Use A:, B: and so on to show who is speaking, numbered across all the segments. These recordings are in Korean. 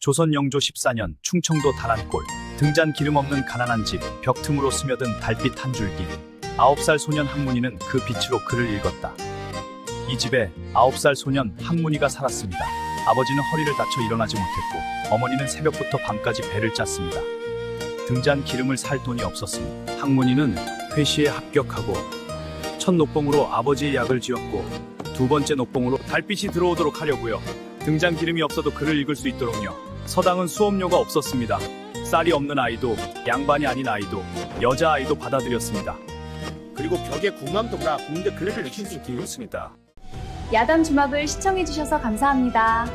A: 조선 영조 14년 충청도 다란골 등잔 기름 없는 가난한 집 벽 틈으로 스며든 달빛 한 줄기. 9살 소년 항문이는 그 빛으로 글을 읽었다. 이 집에 9살 소년 항문이가 살았습니다. 아버지는 허리를 다쳐 일어나지 못했고 어머니는 새벽부터 밤까지 배를 짰습니다. 등잔 기름을 살 돈이 없었으니 항문이는 회시에 합격하고 첫 녹봉으로 아버지의 약을 지었고 두 번째 녹봉으로 달빛이 들어오도록 하려고요. 등잔 기름이 없어도 글을 읽을 수 있도록요. 서당은 수업료가 없었습니다. 쌀이 없는 아이도 양반이 아닌 아이도 여자아이도 받아들였습니다.
B: 그리고 벽에 궁함동라 공대 글을 읽힐 수 있습니다.
C: 야단 주막을 시청해주셔서 감사합니다.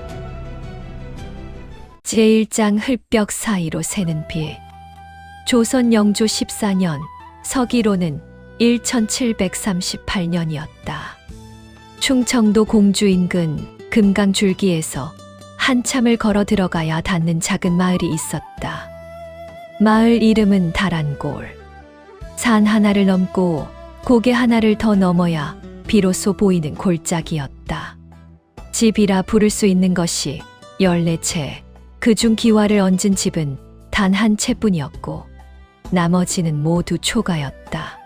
D: 제1장 흙벽 사이로 새는 빛. 조선 영조 14년, 서기로는 1738년이었다. 충청도 공주 인근 금강줄기에서 한참을 걸어 들어가야 닿는 작은 마을이 있었다. 마을 이름은 다란골. 산 하나를 넘고 고개 하나를 더 넘어야 비로소 보이는 골짜기였다. 집이라 부를 수 있는 것이 14채, 그중 기와를 얹은 집은 단 한 채뿐이었고 나머지는 모두 초가였다.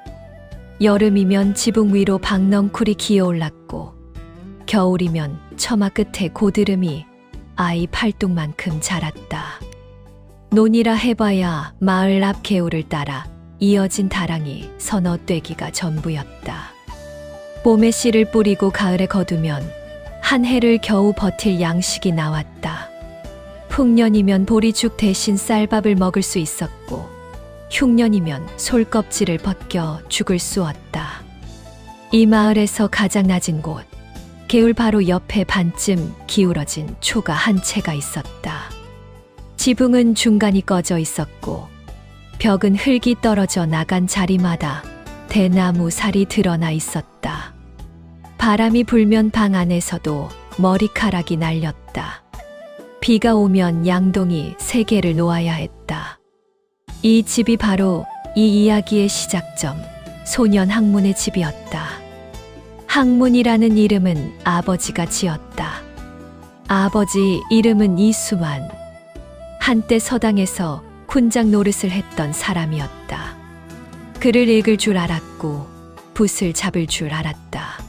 D: 여름이면 지붕 위로 박넝쿨이 기어올랐고 겨울이면 처마 끝에 고드름이 아이 팔뚝만큼 자랐다. 논이라 해봐야 마을 앞 개울을 따라 이어진 다랑이 서너 떼기가 전부였다. 봄에 씨를 뿌리고 가을에 거두면 한 해를 겨우 버틸 양식이 나왔다. 풍년이면 보리죽 대신 쌀밥을 먹을 수 있었고 흉년이면 솔껍질을 벗겨 죽을 쑤었다. 이 마을에서 가장 낮은 곳, 개울 바로 옆에 반쯤 기울어진 초가 한 채가 있었다. 지붕은 중간이 꺼져 있었고 벽은 흙이 떨어져 나간 자리마다 대나무 살이 드러나 있었다. 바람이 불면 방 안에서도 머리카락이 날렸다. 비가 오면 양동이 세 개를 놓아야 했다. 이 집이 바로 이 이야기의 시작점, 소년 항문의 집이었다. 항문이라는 이름은 아버지가 지었다. 아버지 이름은 이수만. 한때 서당에서 훈장 노릇을 했던 사람이었다. 글을 읽을 줄 알았고 붓을 잡을 줄 알았다.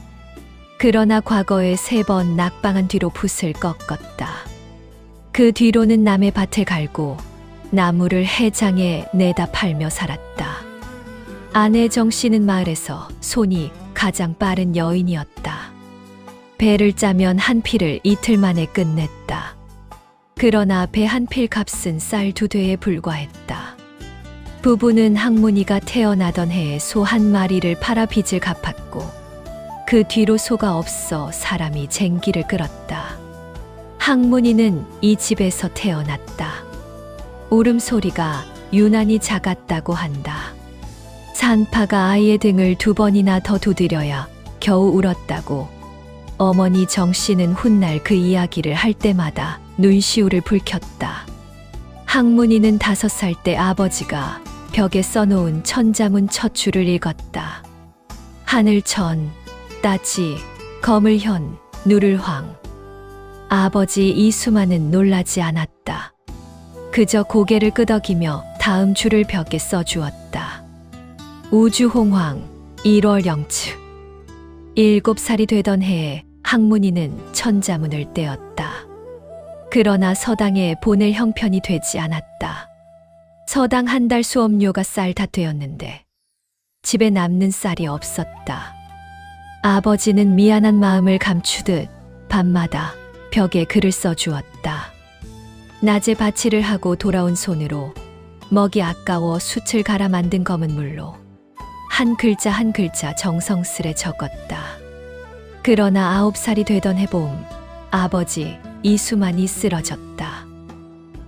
D: 그러나 과거에 3번 낙방한 뒤로 붓을 꺾었다. 그 뒤로는 남의 밭을 갈고 나무를 해장에 내다 팔며 살았다. 아내 정씨는 마을에서 손이 가장 빠른 여인이었다. 배를 짜면 한 필을 이틀 만에 끝냈다. 그러나 배 한 필 값은 쌀 2되에 불과했다. 부부는 항문이가 태어나던 해에 소 한 마리를 팔아 빚을 갚았고 그 뒤로 소가 없어 사람이 쟁기를 끌었다. 항문이는 이 집에서 태어났다. 울음소리가 유난히 작았다고 한다. 산파가 아이의 등을 2번이나 더 두드려야 겨우 울었다고 어머니 정씨는 훗날 그 이야기를 할 때마다 눈시울을 붉혔다. 항문이는 5살 때 아버지가 벽에 써놓은 천자문 첫 줄을 읽었다. 하늘천, 따지, 거물현, 누를황. 아버지 이수만은 놀라지 않았다. 그저 고개를 끄덕이며 다음 줄을 벽에 써주었다. 우주홍황, 1월 영츠. 7살이 되던 해에 항문이는 천자문을 떼었다. 그러나 서당에 보낼 형편이 되지 않았다. 서당 한 달 수업료가 쌀 다 되었는데 집에 남는 쌀이 없었다. 아버지는 미안한 마음을 감추듯 밤마다 벽에 글을 써주었다. 낮에 바치를 하고 돌아온 손으로 먹이 아까워 숯을 갈아 만든 검은 물로 한 글자 한 글자 정성스레 적었다. 그러나 9살이 되던 해봄 아버지 이수만이 쓰러졌다.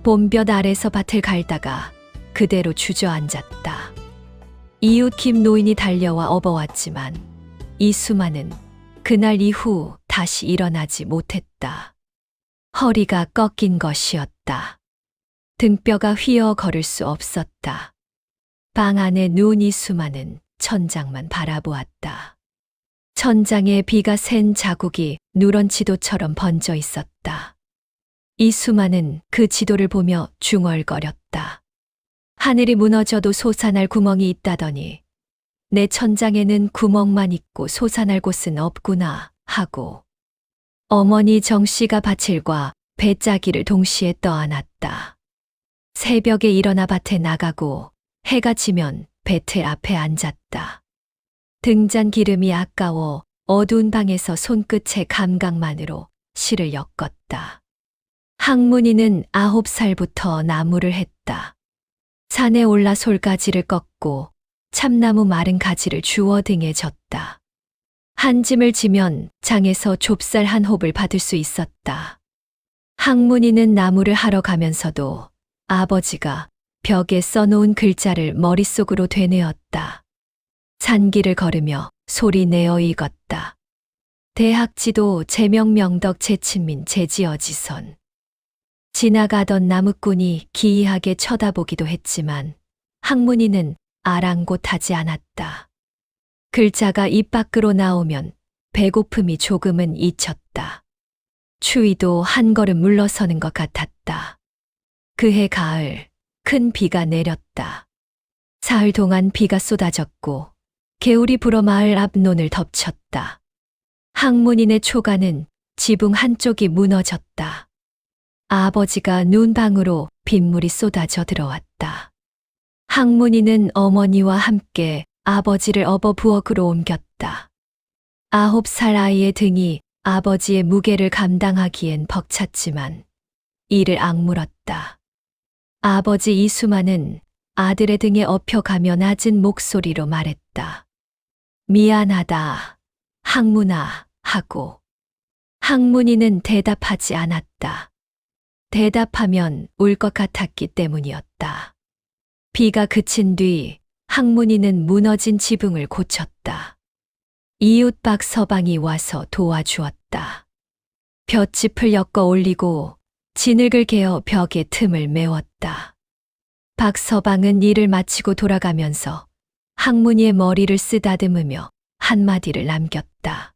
D: 봄볕 아래서 밭을 갈다가 그대로 주저앉았다. 이웃 김 노인이 달려와 업어왔지만 이수만은 그날 이후 다시 일어나지 못했다. 허리가 꺾인 것이었다. 등뼈가 휘어 걸을 수 없었다. 방 안에 누운 이수만은 천장만 바라보았다. 천장에 비가 샌 자국이 누런 지도처럼 번져 있었다. 이수만은 그 지도를 보며 중얼거렸다. 하늘이 무너져도 솟아날 구멍이 있다더니 내 천장에는 구멍만 있고 솟아날 곳은 없구나 하고 어머니 정씨가 밭일과 배짜기를 동시에 떠안았다. 새벽에 일어나 밭에 나가고 해가 지면 배틀 앞에 앉았다. 등잔 기름이 아까워 어두운 방에서 손끝의 감각만으로 실을 엮었다. 항문이는 9살부터 나무를 했다. 산에 올라 솔가지를 꺾고 참나무 마른 가지를 주워 등에 졌다. 한 짐을 지면 장에서 좁쌀 한 홉을 받을 수 있었다. 항문이는 나무를 하러 가면서도 아버지가 벽에 써놓은 글자를 머릿속으로 되뇌었다. 산길을 걸으며 소리 내어 읽었다. 대학지도 제명명덕 제친민 제지어지선. 지나가던 나무꾼이 기이하게 쳐다보기도 했지만 항문이는 아랑곳하지 않았다. 글자가 입 밖으로 나오면 배고픔이 조금은 잊혔다. 추위도 한 걸음 물러서는 것 같았다. 그해 가을 큰 비가 내렸다. 사흘 동안 비가 쏟아졌고 개울이 불어 마을 앞 논을 덮쳤다. 항문인의 초가는 지붕 한쪽이 무너졌다. 아버지가 눈방으로 빗물이 쏟아져 들어왔다. 항문이는 어머니와 함께 아버지를 업어 부엌으로 옮겼다. 9살 아이의 등이 아버지의 무게를 감당하기엔 벅찼지만 이를 악물었다. 아버지 이수만은 아들의 등에 업혀가며 낮은 목소리로 말했다. 미안하다, 항문아 하고. 항문이는 대답하지 않았다. 대답하면 울 것 같았기 때문이었다. 비가 그친 뒤 항문이는 무너진 지붕을 고쳤다. 이웃 박서방이 와서 도와주었다. 볏짚을 엮어 올리고 진흙을 개어 벽에 틈을 메웠다. 박서방은 일을 마치고 돌아가면서 항문이의 머리를 쓰다듬으며 한마디를 남겼다.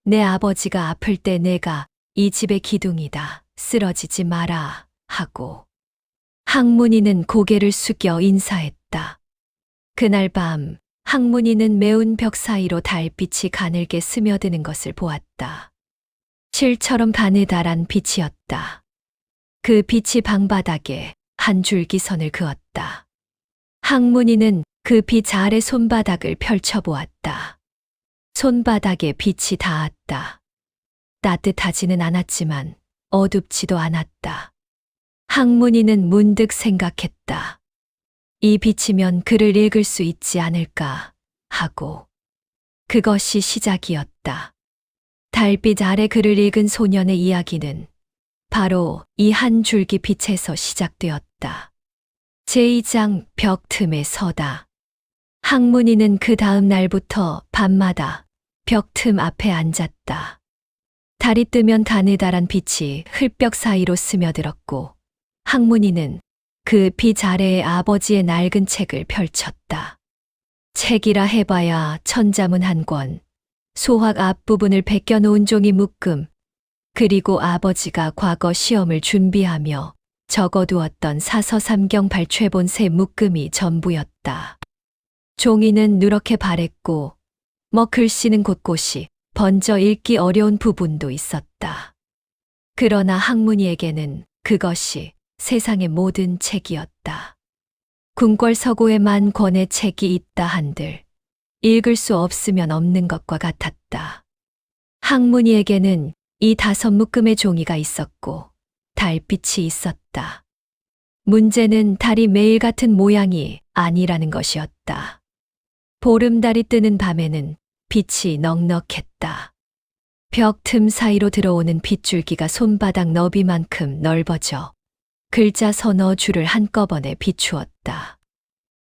D: 내 아버지가 아플 때 내가 이 집의 기둥이다. 쓰러지지 마라 하고. 항문이는 고개를 숙여 인사했다. 그날 밤 항문이는 매운 벽 사이로 달빛이 가늘게 스며드는 것을 보았다. 실처럼 가느다란 빛이었다. 그 빛이 방바닥에 한 줄기 선을 그었다. 항문이는 그 빛 아래 손바닥을 펼쳐보았다. 손바닥에 빛이 닿았다. 따뜻하지는 않았지만 어둡지도 않았다. 항문이는 문득 생각했다. 이 빛이면 글을 읽을 수 있지 않을까 하고. 그것이 시작이었다. 달빛 아래 글을 읽은 소년의 이야기는 바로 이 한 줄기 빛에서 시작되었다. 제2장 벽 틈에 서다. 항문이는 그 다음 날부터 밤마다 벽 틈 앞에 앉았다. 달이 뜨면 가느다란 빛이 흙벽 사이로 스며들었고 항문이는 그 빛 아래에 아버지의 낡은 책을 펼쳤다. 책이라 해봐야 천자문 한 권, 소학 앞부분을 벗겨놓은 종이 묶음, 그리고 아버지가 과거 시험을 준비하며 적어두었던 사서삼경 발췌본 세 묶음이 전부였다. 종이는 누렇게 바랬고 글씨는 곳곳이 번져 읽기 어려운 부분도 있었다. 그러나 항문이에게는 그것이 세상의 모든 책이었다. 궁궐서고에 10,000권의 책이 있다 한들 읽을 수 없으면 없는 것과 같았다. 항문이에게는 이 5 묶음의 종이가 있었고 달빛이 있었다. 문제는 달이 매일 같은 모양이 아니라는 것이었다. 보름달이 뜨는 밤에는 빛이 넉넉했다. 벽 틈 사이로 들어오는 빗줄기가 손바닥 너비만큼 넓어져 글자 서너 줄을 한꺼번에 비추었다.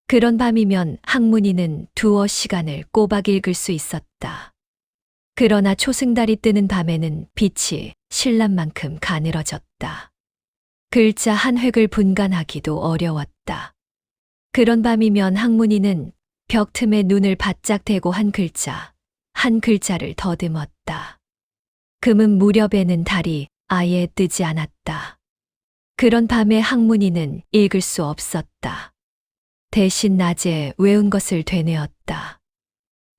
D: 그런 밤이면 항문이는 두어 시간을 꼬박 읽을 수 있었다. 그러나 초승달이 뜨는 밤에는 빛이 신란만큼 가늘어졌다. 글자 한 획을 분간하기도 어려웠다. 그런 밤이면 항문이는 벽 틈에 눈을 바짝 대고 한 글자, 한 글자를 더듬었다. 금은 무렵에는 달이 아예 뜨지 않았다. 그런 밤에 항문이는 읽을 수 없었다. 대신 낮에 외운 것을 되뇌었다.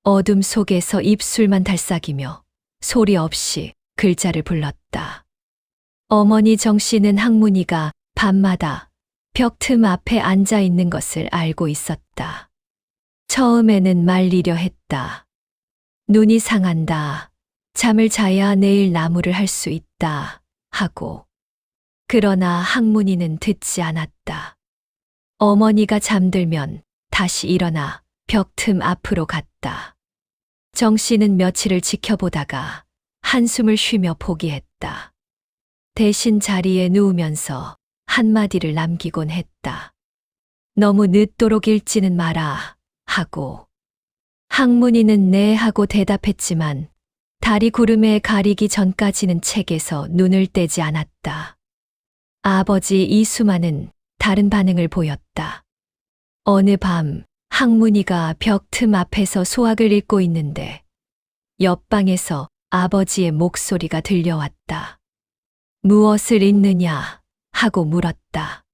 D: 어둠 속에서 입술만 달싹이며 소리 없이 글자를 불렀다. 어머니 정씨는 항문이가 밤마다 벽 틈 앞에 앉아 있는 것을 알고 있었다. 처음에는 말리려 했다. 눈이 상한다. 잠을 자야 내일 나무를 할 수 있다. 하고. 그러나 항문이는 듣지 않았다. 어머니가 잠들면 다시 일어나 벽 틈 앞으로 갔다. 정씨는 며칠을 지켜보다가 한숨을 쉬며 포기했다. 대신 자리에 누우면서 한마디를 남기곤 했다. 너무 늦도록 읽지는 마라. 하고. 항문이는 네 하고 대답했지만 달이 구름에 가리기 전까지는 책에서 눈을 떼지 않았다. 아버지 이수만은 다른 반응을 보였다. 어느 밤 항문이가 벽 틈 앞에서 소학을 읽고 있는데 옆방에서 아버지의 목소리가 들려왔다. 무엇을 읽느냐 하고 물었다.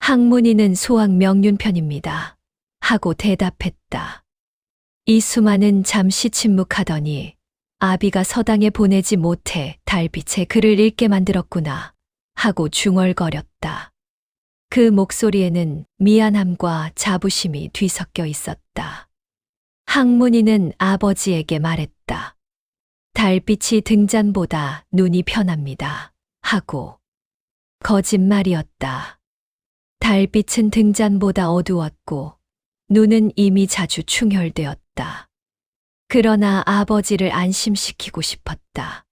D: 항문이는 소학 명륜편입니다. 하고 대답했다. 이수만은 잠시 침묵하더니 아비가 서당에 보내지 못해 달빛에 글을 읽게 만들었구나 하고 중얼거렸다. 그 목소리에는 미안함과 자부심이 뒤섞여 있었다. 항문이는 아버지에게 말했다. 달빛이 등잔보다 눈이 편합니다. 하고. 거짓말이었다. 달빛은 등잔보다 어두웠고 눈은 이미 자주 충혈되었다. 그러나 아버지를 안심시키고 싶었다.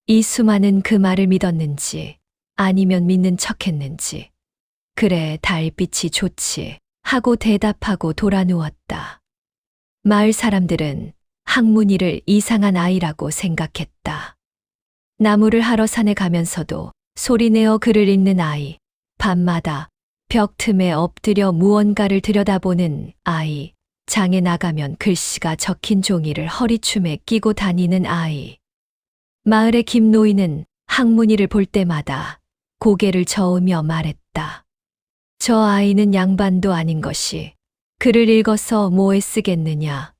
D: 이수만은 그 말을 믿었는지 아니면 믿는 척했는지 그래 달빛이 좋지 하고 대답하고 돌아 누웠다. 마을 사람들은 항문이를 이상한 아이라고 생각했다. 나무를 하러 산에 가면서도 소리내어 글을 읽는 아이, 밤마다 벽 틈에 엎드려 무언가를 들여다보는 아이, 장에 나가면 글씨가 적힌 종이를 허리춤에 끼고 다니는 아이. 마을의 김노인은 항문이를 볼 때마다 고개를 저으며 말했다. 저 아이는 양반도 아닌 것이 글을 읽어서 뭐에 쓰겠느냐.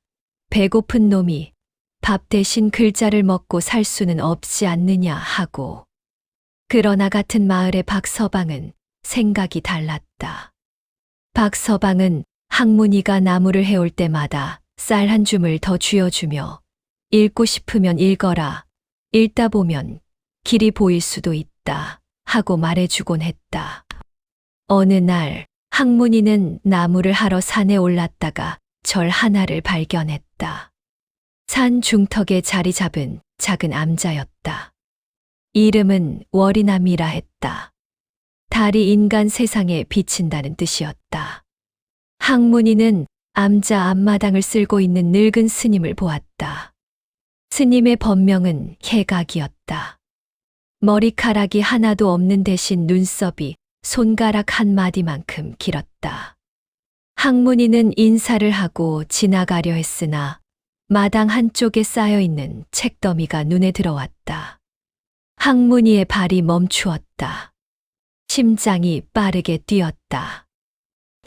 D: 배고픈 놈이 밥 대신 글자를 먹고 살 수는 없지 않느냐 하고. 그러나 같은 마을의 박서방은 생각이 달랐다. 박서방은 항문이가 나무를 해올 때마다 쌀 한 줌을 더 쥐어주며 읽고 싶으면 읽어라. 읽다 보면 길이 보일 수도 있다. 하고 말해주곤 했다. 어느 날 항문이는 나무를 하러 산에 올랐다가 절 하나를 발견했다. 산 중턱에 자리 잡은 작은 암자였다. 이름은 월이남이라 했다. 달이 인간 세상에 비친다는 뜻이었다. 항문이는 암자 앞마당을 쓸고 있는 늙은 스님을 보았다. 스님의 법명은 해각이었다. 머리카락이 하나도 없는 대신 눈썹이 손가락 한 마디만큼 길었다. 항문이는 인사를 하고 지나가려 했으나 마당 한쪽에 쌓여있는 책더미가 눈에 들어왔다. 항문이의 발이 멈추었다. 심장이 빠르게 뛰었다.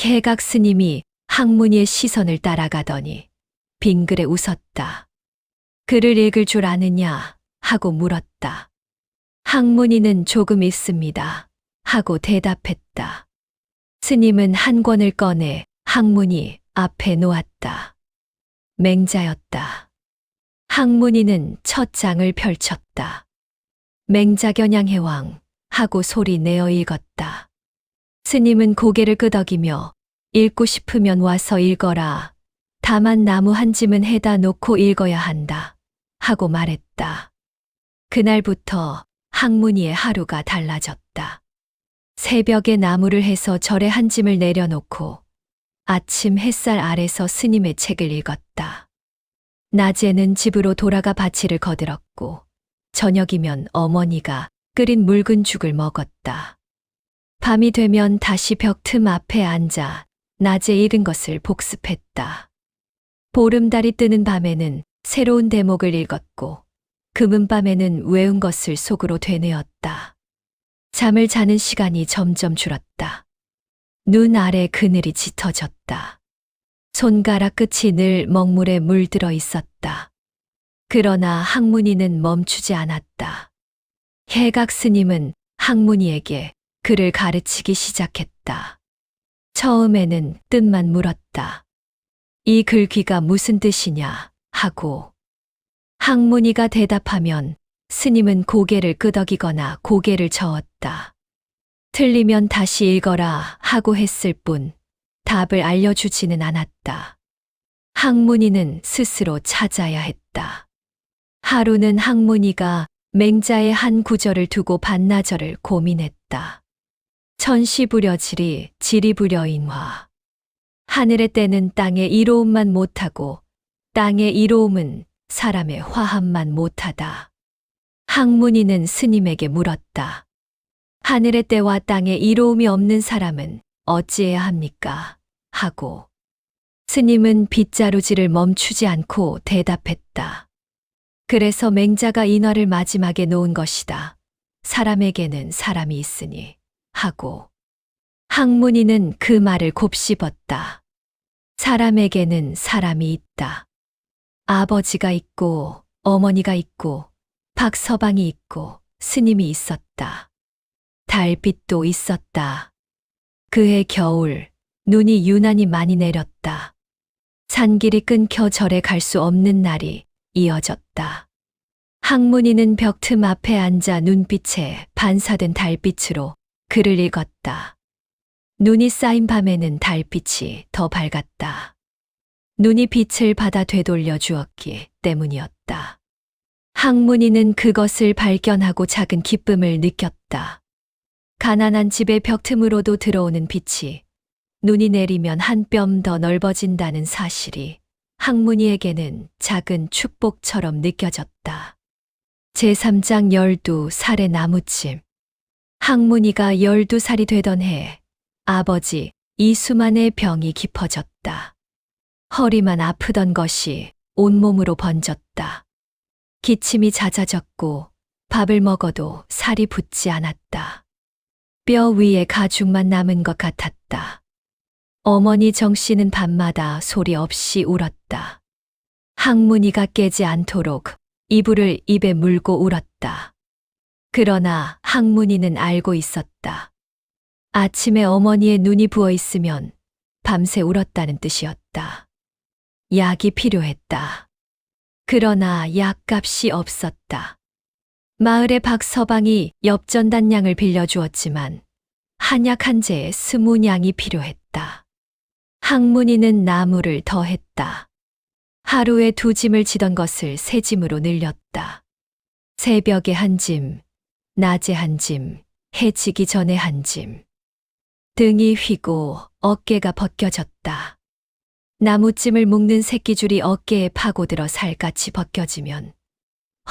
D: 해각 스님이 항문이의 시선을 따라가더니 빙그레 웃었다. 글을 읽을 줄 아느냐 하고 물었다. 항문이는 조금 읽습니다. 하고 대답했다. 스님은 한 권을 꺼내 항문이 앞에 놓았다. 맹자였다. 항문이는 첫 장을 펼쳤다. 맹자견양해왕 하고 소리 내어 읽었다. 스님은 고개를 끄덕이며 읽고 싶으면 와서 읽어라. 다만 나무 한 짐은 해다 놓고 읽어야 한다. 하고 말했다. 그날부터 항문이의 하루가 달라졌다. 새벽에 나무를 해서 절에 한 짐을 내려놓고 아침 햇살 아래서 스님의 책을 읽었다. 낮에는 집으로 돌아가 바치를 거들었고 저녁이면 어머니가 끓인 묽은 죽을 먹었다. 밤이 되면 다시 벽 틈 앞에 앉아 낮에 읽은 것을 복습했다. 보름달이 뜨는 밤에는 새로운 대목을 읽었고 금은밤에는 외운 것을 속으로 되뇌었다. 잠을 자는 시간이 점점 줄었다. 눈 아래 그늘이 짙어졌다. 손가락 끝이 늘 먹물에 물들어 있었다. 그러나 항문이는 멈추지 않았다. 해각 스님은 항문이에게 글을 가르치기 시작했다. 처음에는 뜻만 물었다. 이 글귀가 무슨 뜻이냐 하고 항문이가 대답하면 스님은 고개를 끄덕이거나 고개를 저었다. 틀리면 다시 읽어라 하고 했을 뿐 답을 알려주지는 않았다. 항문이는 스스로 찾아야 했다. 하루는 항문이가 맹자의 한 구절을 두고 반나절을 고민했다. 천시부려지리 지리부려인화. 하늘의 때는 땅의 이로움만 못하고 땅의 이로움은 사람의 화합만 못하다. 항문이는 스님에게 물었다. 하늘의 때와 땅의 이로움이 없는 사람은 어찌해야 합니까? 하고 스님은 빗자루질을 멈추지 않고 대답했다. 그래서 맹자가 인화를 마지막에 놓은 것이다. 사람에게는 사람이 있으니 하고 항문이는 그 말을 곱씹었다. 사람에게는 사람이 있다. 아버지가 있고 어머니가 있고 박서방이 있고 스님이 있었다. 달빛도 있었다. 그해 겨울 눈이 유난히 많이 내렸다. 산길이 끊겨 절에 갈 수 없는 날이 이어졌다. 항문이는 벽틈 앞에 앉아 눈빛에 반사된 달빛으로 글을 읽었다. 눈이 쌓인 밤에는 달빛이 더 밝았다. 눈이 빛을 받아 되돌려 주었기 때문이었다. 항문이는 그것을 발견하고 작은 기쁨을 느꼈다. 가난한 집의 벽틈으로도 들어오는 빛이 눈이 내리면 한 뼘 더 넓어진다는 사실이 항문이에게는 작은 축복처럼 느껴졌다. 제3장 12살의 나무집. 항문이가 12살이 되던 해 아버지 이수만의 병이 깊어졌다. 허리만 아프던 것이 온몸으로 번졌다. 기침이 잦아졌고 밥을 먹어도 살이 붙지 않았다. 뼈 위에 가죽만 남은 것 같았다. 어머니 정씨는 밤마다 소리 없이 울었다. 항문이가 깨지 않도록 이불을 입에 물고 울었다. 그러나 항문이는 알고 있었다. 아침에 어머니의 눈이 부어 있으면 밤새 울었다는 뜻이었다. 약이 필요했다. 그러나 약값이 없었다. 마을의 박서방이 엽전단량을 빌려주었지만 한약 한 재에 20냥이 필요했다. 항문이는 나무를 더했다. 하루에 2짐을 지던 것을 3짐으로 늘렸다. 새벽에 한 짐, 낮에 한 짐, 해지기 전에 한 짐. 등이 휘고 어깨가 벗겨졌다. 나무찜을 묶는 새끼줄이 어깨에 파고들어 살같이 벗겨지면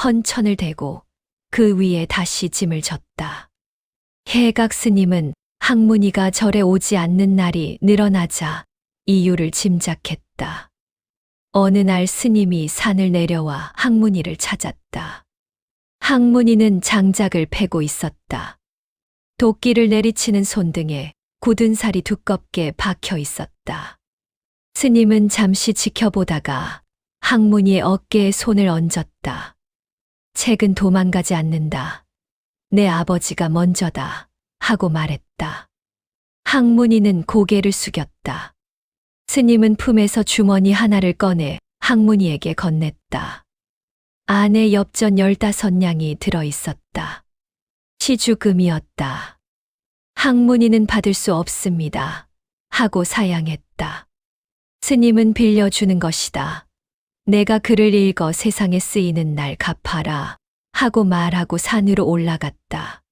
D: 헌천을 대고 그 위에 다시 짐을 졌다. 해각 스님은 항문이가 절에 오지 않는 날이 늘어나자 이유를 짐작했다. 어느 날 스님이 산을 내려와 항문이를 찾았다. 항문이는 장작을 패고 있었다. 도끼를 내리치는 손등에 굳은 살이 두껍게 박혀 있었다. 스님은 잠시 지켜보다가 항문이의 어깨에 손을 얹었다. 책은 도망가지 않는다. 내 아버지가 먼저다 하고 말했다. 항문이는 고개를 숙였다. 스님은 품에서 주머니 하나를 꺼내 항문이에게 건넸다. 안에 엽전 15냥이 들어있었다. 시주금이었다. 항문이는 받을 수 없습니다. 하고 사양했다. 스님은 빌려주는 것이다. 내가 글을 읽어 세상에 쓰이는 날 갚아라. 하고 말하고 산으로 올라갔다.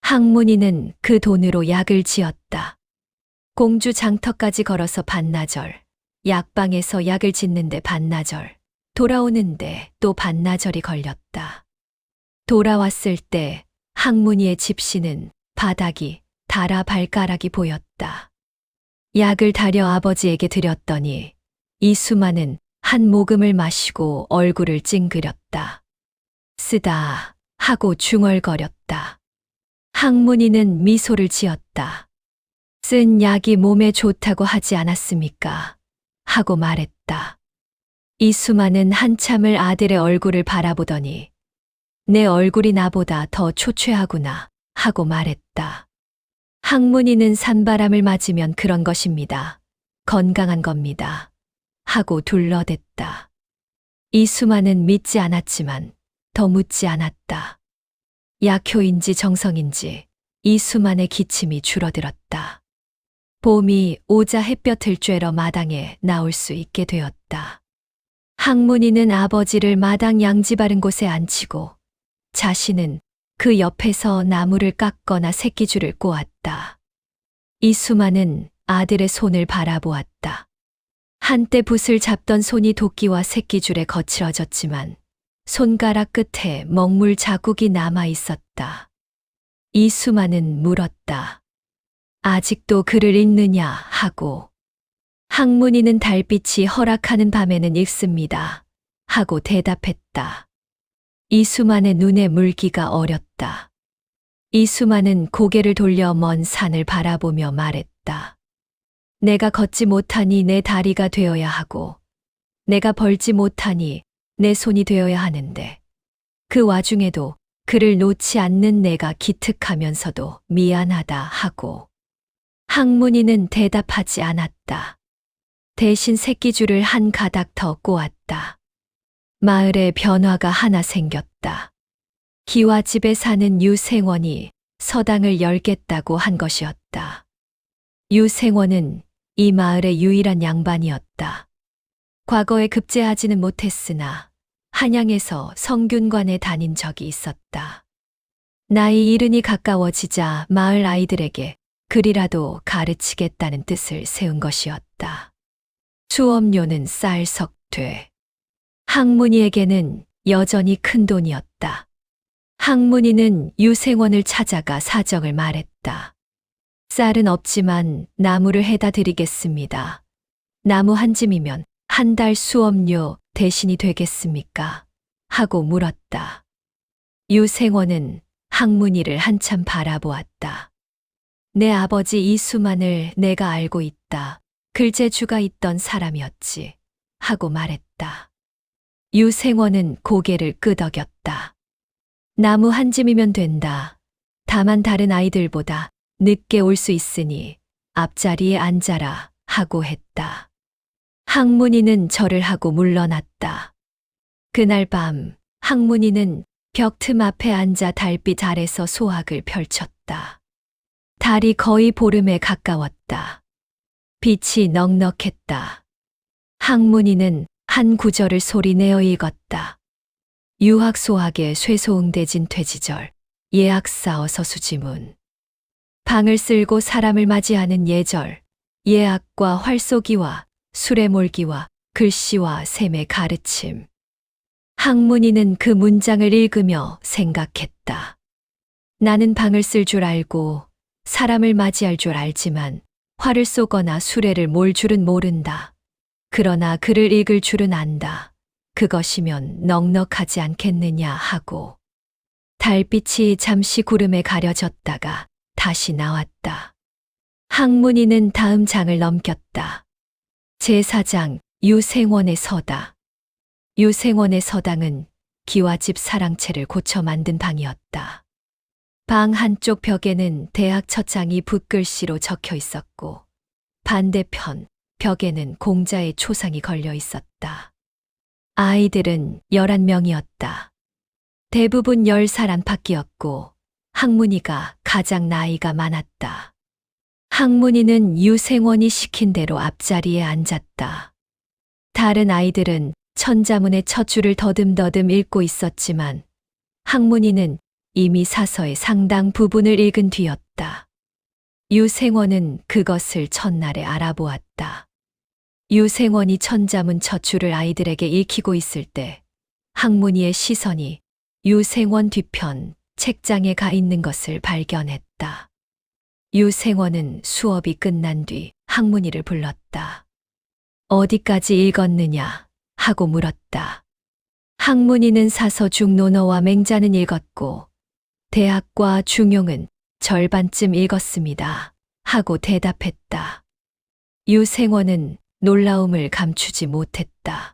D: 항문이는 그 돈으로 약을 지었다. 공주 장터까지 걸어서 반나절, 약방에서 약을 짓는데 반나절, 돌아오는데 또 반나절이 걸렸다. 돌아왔을 때 항문이의 집시는 바닥이 달아 발가락이 보였다. 약을 다려 아버지에게 드렸더니 이수만은 한 모금을 마시고 얼굴을 찡그렸다. 쓰다 하고 중얼거렸다. 항문이는 미소를 지었다. 쓴 약이 몸에 좋다고 하지 않았습니까? 하고 말했다. 이수만은 한참을 아들의 얼굴을 바라보더니 내 얼굴이 나보다 더 초췌하구나 하고 말했다. 항문이는 산바람을 맞으면 그런 것입니다. 건강한 겁니다. 하고 둘러댔다. 이수만은 믿지 않았지만 더 묻지 않았다. 약효인지 정성인지 이수만의 기침이 줄어들었다. 봄이 오자 햇볕을 쬐러 마당에 나올 수 있게 되었다. 항문이는 아버지를 마당 양지 바른 곳에 앉히고 자신은 그 옆에서 나무를 깎거나 새끼줄을 꼬았다. 이수만은 아들의 손을 바라보았다. 한때 붓을 잡던 손이 도끼와 새끼줄에 거칠어졌지만 손가락 끝에 먹물 자국이 남아 있었다. 이수만은 물었다. 아직도 글을 읽느냐 하고. 항문이는 달빛이 허락하는 밤에는 읽습니다. 하고 대답했다. 이수만의 눈에 물기가 어렸다. 이수만은 고개를 돌려 먼 산을 바라보며 말했다. 내가 걷지 못하니 내 다리가 되어야 하고, 내가 벌지 못하니 내 손이 되어야 하는데, 그 와중에도 그를 놓지 않는 내가 기특하면서도 미안하다 하고. 항문이는 대답하지 않았다. 대신 새끼줄을 한 가닥 더 꼬았다. 마을에 변화가 하나 생겼다. 기와집에 사는 유생원이 서당을 열겠다고 한 것이었다. 유생원은 이 마을의 유일한 양반이었다. 과거에 급제하지는 못했으나 한양에서 성균관에 다닌 적이 있었다. 나이 이른이 가까워지자 마을 아이들에게 글이라도 가르치겠다는 뜻을 세운 것이었다. 수업료는 쌀석돼. 항문이에게는 여전히 큰 돈이었다. 항문이는 유생원을 찾아가 사정을 말했다. 쌀은 없지만 나무를 해다 드리겠습니다. 나무 한 짐이면 한 달 수업료 대신이 되겠습니까? 하고 물었다. 유생원은 항문이를 한참 바라보았다. 내 아버지 이수만을 내가 알고 있다. 글재주가 있던 사람이었지. 하고 말했다. 유생원은 고개를 끄덕였다. 나무 한 짐이면 된다. 다만 다른 아이들보다 늦게 올 수 있으니 앞자리에 앉아라. 하고 했다. 항문이는 절을 하고 물러났다. 그날 밤 항문이는 벽 틈 앞에 앉아 달빛 아래서 소학을 펼쳤다. 달이 거의 보름에 가까웠다. 빛이 넉넉했다. 항문이는 한 구절을 소리내어 읽었다. 유학소학의 쇠소응대진 퇴지절, 예학사어서 수지문. 방을 쓸고 사람을 맞이하는 예절, 예학과 활쏘기와 술에 몰기와 글씨와 셈의 가르침. 항문이는 그 문장을 읽으며 생각했다. 나는 방을 쓸 줄 알고 사람을 맞이할 줄 알지만 활을 쏘거나 수레를 몰 줄은 모른다. 그러나 글을 읽을 줄은 안다. 그것이면 넉넉하지 않겠느냐 하고. 달빛이 잠시 구름에 가려졌다가 다시 나왔다. 항문이는 다음 장을 넘겼다. 제4장 유생원의 서다. 유생원의 서당은 기와집 사랑채를 고쳐 만든 방이었다. 방 한쪽 벽에는 대학 첫장이 붓글씨로 적혀 있었고 반대편 벽에는 공자의 초상이 걸려 있었다. 아이들은 11명이었다. 대부분 10살 안팎이었고 항문이가 가장 나이가 많았다. 항문이는 유생원이 시킨 대로 앞자리에 앉았다. 다른 아이들은 천자문의 첫 줄을 더듬더듬 읽고 있었지만 항문이는 이미 사서의 상당 부분을 읽은 뒤였다. 유생원은 그것을 첫날에 알아보았다. 유생원이 천자문 첫 줄을 아이들에게 읽히고 있을 때 항문이의 시선이 유생원 뒤편 책장에 가 있는 것을 발견했다. 유생원은 수업이 끝난 뒤 항문이를 불렀다. 어디까지 읽었느냐 하고 물었다. 학문이는 사서 중론어와 맹자는 읽었고 대학과 중용은 절반쯤 읽었습니다. 하고 대답했다. 유생원은 놀라움을 감추지 못했다.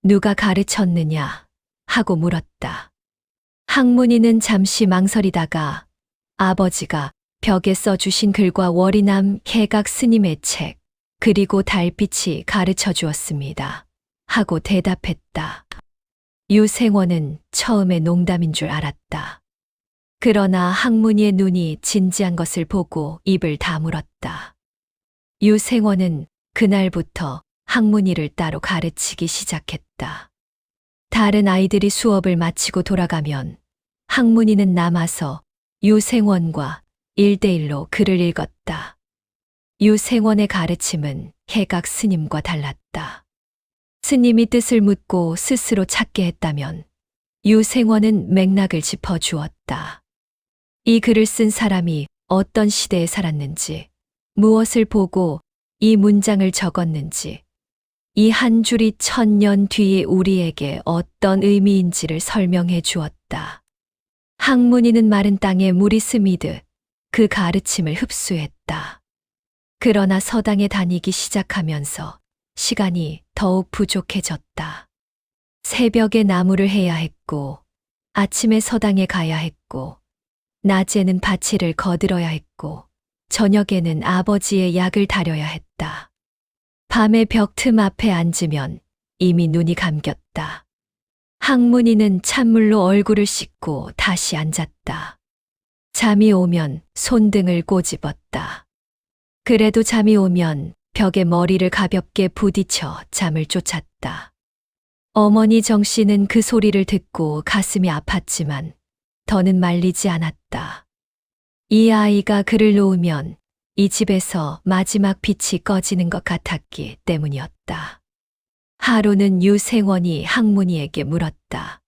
D: 누가 가르쳤느냐? 하고 물었다. 학문이는 잠시 망설이다가 아버지가 벽에 써주신 글과 월이남 해각 스님의 책, 그리고 달빛이 가르쳐 주었습니다. 하고 대답했다. 유생원은 처음에 농담인 줄 알았다. 그러나 학문이의 눈이 진지한 것을 보고 입을 다물었다. 유생원은 그날부터 학문이를 따로 가르치기 시작했다. 다른 아이들이 수업을 마치고 돌아가면 학문이는 남아서 유생원과 1대1로 글을 읽었다. 유생원의 가르침은 해각 스님과 달랐다. 스님이 뜻을 묻고 스스로 찾게 했다면 유생원은 맥락을 짚어주었다. 이 글을 쓴 사람이 어떤 시대에 살았는지, 무엇을 보고 이 문장을 적었는지, 이 한 줄이 1000년 뒤에 우리에게 어떤 의미인지를 설명해 주었다. 학문이는 마른 땅에 물이 스미듯 그 가르침을 흡수했다. 그러나 서당에 다니기 시작하면서 시간이 더욱 부족해졌다. 새벽에 나무를 해야 했고, 아침에 서당에 가야 했고, 낮에는 바치를 거들어야 했고, 저녁에는 아버지의 약을 다려야 했다. 밤에 벽 틈 앞에 앉으면 이미 눈이 감겼다. 학문이는 찬물로 얼굴을 씻고 다시 앉았다. 잠이 오면 손등을 꼬집었다. 그래도 잠이 오면 벽에 머리를 가볍게 부딪혀 잠을 쫓았다. 어머니 정씨는 그 소리를 듣고 가슴이 아팠지만 더는 말리지 않았다. 이 아이가 글을 놓으면 이 집에서 마지막 빛이 꺼지는 것 같았기 때문이었다. 하루는 유생원이 학문이에게 물었다.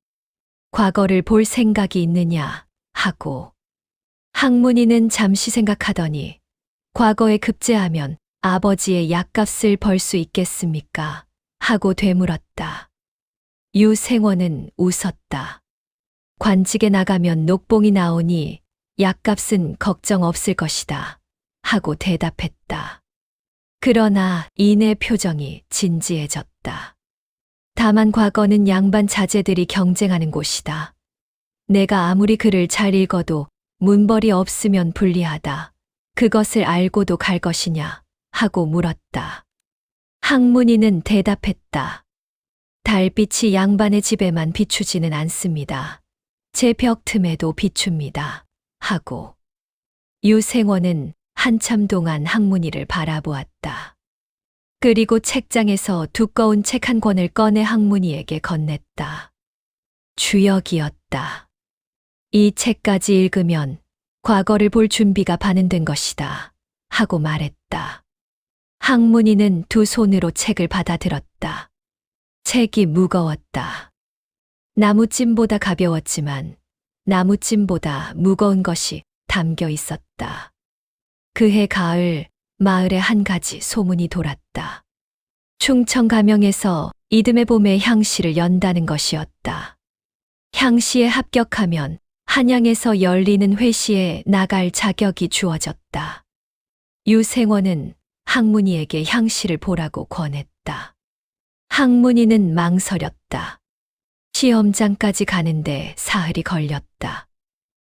D: 과거를 볼 생각이 있느냐? 하고. 학문이는 잠시 생각하더니 과거에 급제하면 아버지의 약값을 벌 수 있겠습니까? 하고 되물었다. 유생원은 웃었다. 관직에 나가면 녹봉이 나오니 약값은 걱정 없을 것이다. 하고 대답했다. 그러나 이내 표정이 진지해졌다. 다만 과거는 양반 자제들이 경쟁하는 곳이다. 내가 아무리 글을 잘 읽어도 문벌이 없으면 불리하다. 그것을 알고도 갈 것이냐? 하고 물었다. 학문이는 대답했다. 달빛이 양반의 집에만 비추지는 않습니다. 제 벽 틈에도 비춥니다. 하고. 유생원은 한참 동안 학문이를 바라보았다. 그리고 책장에서 두꺼운 책 한 권을 꺼내 학문이에게 건넸다. 주역이었다. 이 책까지 읽으면 과거를 볼 준비가 반은 것이다. 하고 말했다. 학문이는 두 손으로 책을 받아들었다. 책이 무거웠다. 나무찜보다 가벼웠지만 나무찜보다 무거운 것이 담겨 있었다. 그해 가을 마을에 한 가지 소문이 돌았다. 충청 가명에서 이듬해 봄에 향시를 연다는 것이었다. 향시에 합격하면 한양에서 열리는 회시에 나갈 자격이 주어졌다. 유생원은 학문이에게 향시를 보라고 권했다. 학문이는 망설였다. 시험장까지 가는데 사흘이 걸렸다.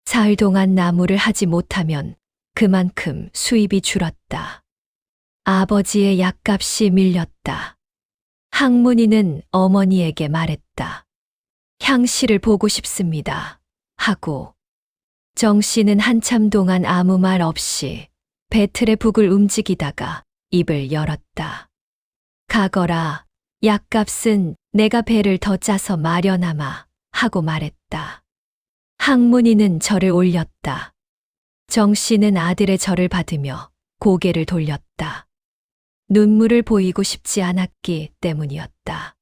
D: 사흘 동안 나무를 하지 못하면 그만큼 수입이 줄었다. 아버지의 약값이 밀렸다. 학문이는 어머니에게 말했다. 향시를 보고 싶습니다. 하고. 정씨는 한참 동안 아무 말 없이 배틀의 북을 움직이다가 입을 열었다. 가거라, 약값은 내가 배를 더 짜서 마련하마. 하고 말했다. 학문이는 절을 올렸다. 정씨는 아들의 절을 받으며 고개를 돌렸다. 눈물을 보이고 싶지 않았기 때문이었다.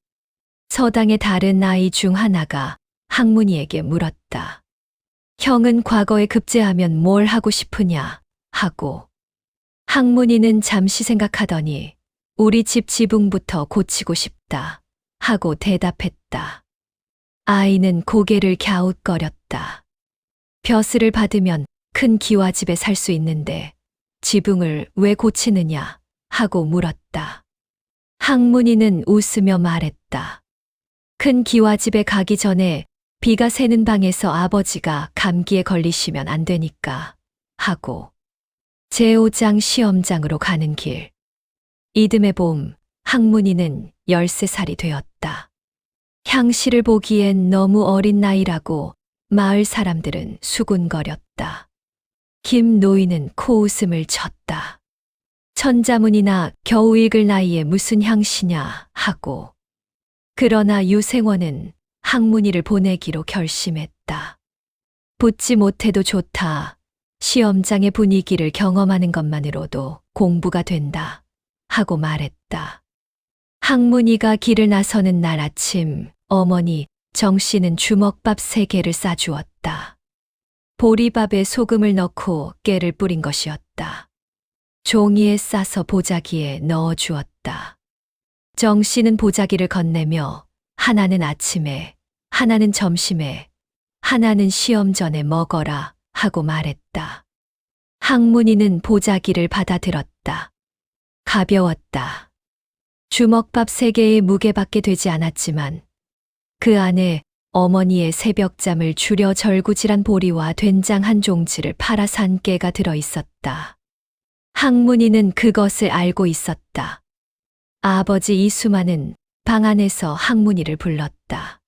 D: 서당의 다른 아이 중 하나가 학문이에게 물었다. 형은 과거에 급제하면 뭘 하고 싶으냐? 하고. 학문이는 잠시 생각하더니 우리 집 지붕부터 고치고 싶다. 하고 대답했다. 아이는 고개를 갸웃거렸다. 벼슬을 받으면 큰 기와집에 살 수 있는데 지붕을 왜 고치느냐 하고 물었다. 항문이는 웃으며 말했다. 큰 기와집에 가기 전에 비가 새는 방에서 아버지가 감기에 걸리시면 안 되니까 하고 제5장 시험장으로 가는 길. 이듬해 봄 항문이는 13살이 되었다. 향씨를 보기엔 너무 어린 나이라고 마을 사람들은 수군거렸다. 김 노인은 코웃음을 쳤다. 천자문이나 겨우 읽을 나이에 무슨 향씨냐 하고. 그러나 유생원은 항문이를 보내기로 결심했다. 붙지 못해도 좋다. 시험장의 분위기를 경험하는 것만으로도 공부가 된다. 하고 말했다. 항문이가 길을 나서는 날 아침 어머니 정씨는 주먹밥 3개를 싸주었다. 보리밥에 소금을 넣고 깨를 뿌린 것이었다. 종이에 싸서 보자기에 넣어주었다. 정씨는 보자기를 건네며 하나는 아침에, 하나는 점심에, 하나는 시험 전에 먹어라 하고 말했다. 항문이는 보자기를 받아들었다. 가벼웠다. 주먹밥 3개의 무게밖에 되지 않았지만 그 안에 어머니의 새벽잠을 줄여 절구질한 보리와 된장 1종지를 팔아 산 깨가 들어 있었다. 항문이는 그것을 알고 있었다. 아버지 이수만은 방 안에서 항문이를 불렀다.